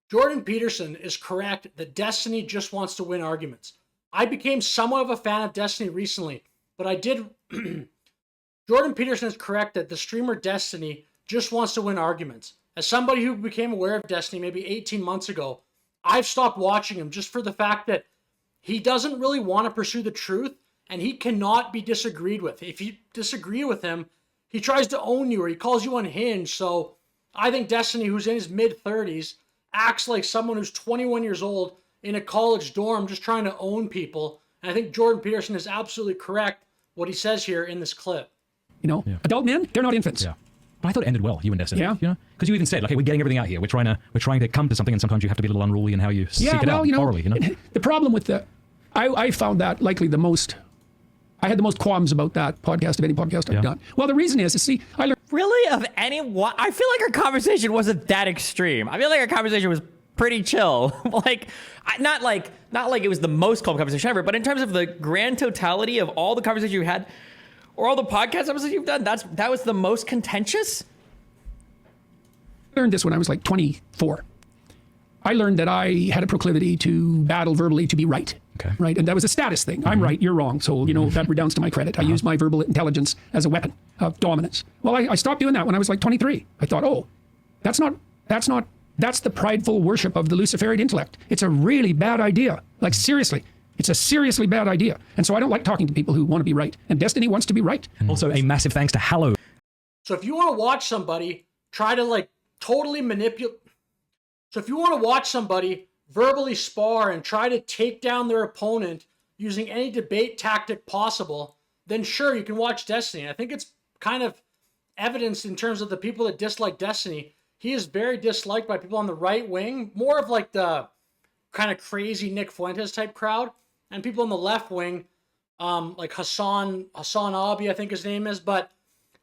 Jordan Peterson is correct that Destiny just wants to win arguments. I became somewhat of a fan of Destiny recently, but I did... Jordan Peterson is correct that the streamer Destiny just wants to win arguments. As somebody who became aware of Destiny maybe 18 months ago, I've stopped watching him just for the fact that he doesn't really want to pursue the truth, and he cannot be disagreed with. If you disagree with him, he tries to own you or he calls you unhinged. So I think Destiny, who's in his mid-30s, acts like someone who's 21 years old in a college dorm just trying to own people. And I think Jordan Peterson is absolutely correct what he says here in this clip. You know, adult men, they're not infants. Yeah. But I thought it ended well, you and Destiny. Yeah. You know? Because you even said, like, hey, we're getting everything out here. We're trying to come to something, and sometimes you have to be a little unruly in how you seek it out orally, you know? The problem with I found that likely the most, I had the most qualms about that podcast of any podcast I've done. Well, the reason is, see, I learned... Really? Of anyone? I feel like our conversation wasn't that extreme. I feel like our conversation was pretty chill. Like, not like it was the most calm conversation ever, but in terms of the grand totality of all the conversations you had, or all the podcast episodes you've done, that was the most contentious? I learned this when I was like 24. I learned that I had a proclivity to battle verbally to be right. Okay. Right? And that was a status thing. I'm right, you're wrong. So, you know, that redounds to my credit. I used my verbal intelligence as a weapon of dominance. Well, I stopped doing that when I was like 23. I thought, oh, that's the prideful worship of the Luciferian intellect. It's a really bad idea. Like, seriously. It's a seriously bad idea. And so I don't like talking to people who want to be right. And Destiny wants to be right. Also, a massive thanks to Hallow. So if you want to watch somebody try to like totally manipulate... So if you want to watch somebody verbally spar and try to take down their opponent using any debate tactic possible, then sure, you can watch Destiny. I think it's kind of evidenced in terms of the people that dislike Destiny. He is very disliked by people on the right wing, more of like the kind of crazy Nick Fuentes type crowd, and people on the left wing, like Hassan Abi, I think his name is. But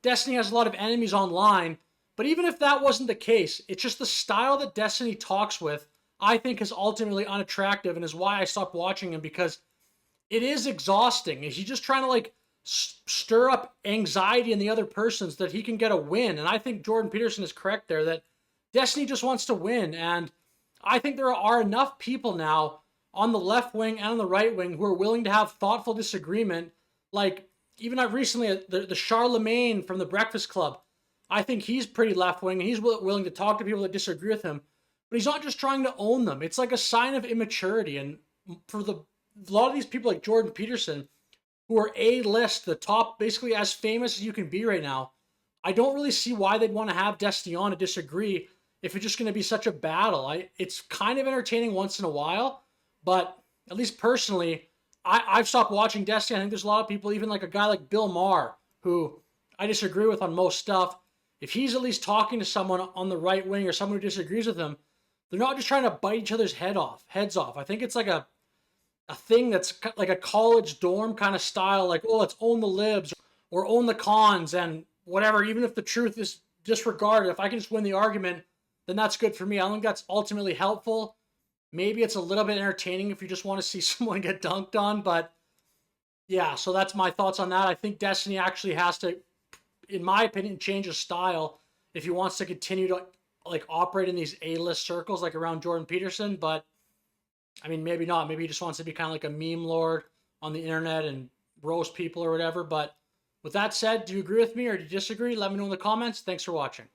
Destiny has a lot of enemies online. But even if that wasn't the case, it's just the style that Destiny talks with, I think, is ultimately unattractive, and is why I stopped watching him, because it is exhausting. He's just trying to like stir up anxiety in the other person so that he can get a win. And I think Jordan Peterson is correct there, that Destiny just wants to win. And I think there are enough people now on the left wing and on the right wing who are willing to have thoughtful disagreement. Like, even recently, the Charlemagne from the Breakfast Club, I think he's pretty left wing, and he's willing to talk to people that disagree with him. But he's not just trying to own them. It's like a sign of immaturity. And for a lot of these people like Jordan Peterson, who are A-list, the top, basically as famous as you can be right now, I don't really see why they'd want to have Destiny on to disagree if it's just going to be such a battle. It's kind of entertaining once in a while, but at least personally, I've stopped watching Destiny. I think there's a lot of people, even like a guy like Bill Maher, who I disagree with on most stuff. If he's at least talking to someone on the right wing or someone who disagrees with him, they're not just trying to bite each other's heads off. I think it's like a thing that's like a college dorm kind of style, like, oh, let's own the libs or own the cons and whatever. Even if the truth is disregarded, if I can just win the argument, then that's good for me. I don't think that's ultimately helpful. Maybe it's a little bit entertaining if you just want to see someone get dunked on, but yeah, so that's my thoughts on that. I think Destiny actually has to, in my opinion, change his style if he wants to continue to like operate in these A-list circles like around Jordan Peterson. But I mean, maybe not. Maybe he just wants to be kind of like a meme lord on the internet and roast people or whatever. But with that said, do you agree with me or do you disagree? Let me know in the comments. Thanks for watching.